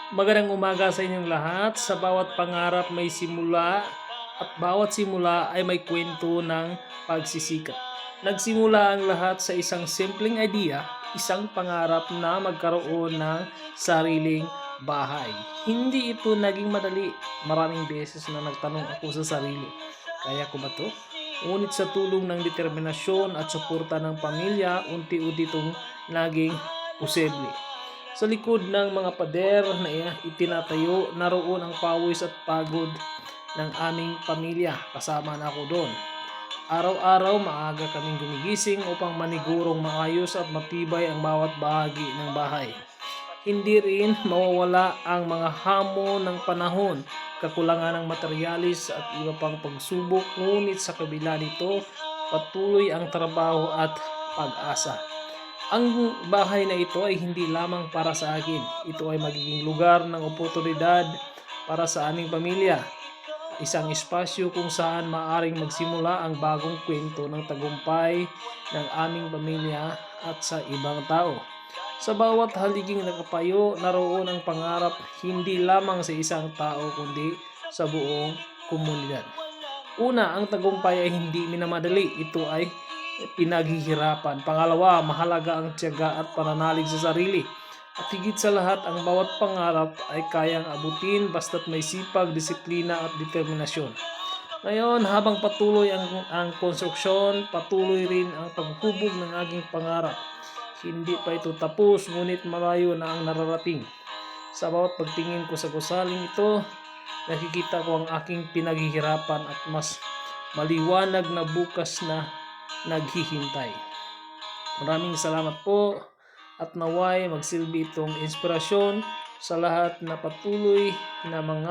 Magandang umaga sa inyong lahat. Sa bawat pangarap may simula at bawat simula ay may kwento ng pagsisikap. Nagsimula ang lahat sa isang simpleng idea, isang pangarap na magkaroon ng sariling bahay. Hindi ito naging madali. Maraming beses na nagtanong ako sa sarili, kaya ko ba to? Ngunit sa tulong ng determinasyon at suporta ng pamilya, unti-unti itong naging posible. Sa likod ng mga pader na itinatayo, naroon ang pawis at pagod ng aming pamilya. Kasama na ako doon. Araw-araw maaga kaming gumigising upang manigurong maayos at matibay ang bawat bahagi ng bahay. Hindi rin mawawala ang mga hamon ng panahon, kakulangan ng materialis at iba pang pagsubok, ngunit sa kabila nito, patuloy ang trabaho at pag-asa. Ang bahay na ito ay hindi lamang para sa akin. Ito ay magiging lugar ng oportunidad para sa aming pamilya. Isang espasyo kung saan maaring magsimula ang bagong kwento ng tagumpay ng aming pamilya at sa ibang tao. Sa bawat haliging nakapayo, naroon ang pangarap hindi lamang sa isang tao kundi sa buong komunidad. Una, ang tagumpay ay hindi minamadali. Ito ay pinaghihirapan. Pangalawa, mahalaga ang tiyaga at pananalig sa sarili. At higit sa lahat, ang bawat pangarap ay kayang abutin basta't may sipag, disiplina at determinasyon. Ngayon, habang patuloy ang konstruksyon, patuloy rin ang paghubog ng aking pangarap. Hindi pa ito tapos, ngunit malayo na ang nararating. Sa bawat pagtingin ko sa gusaling ito, nakikita ko ang aking pinaghihirapan at mas maliwanag na bukas na naghihintay. Maraming salamat po at naway magsilbi itong inspirasyon sa lahat na patuloy na mga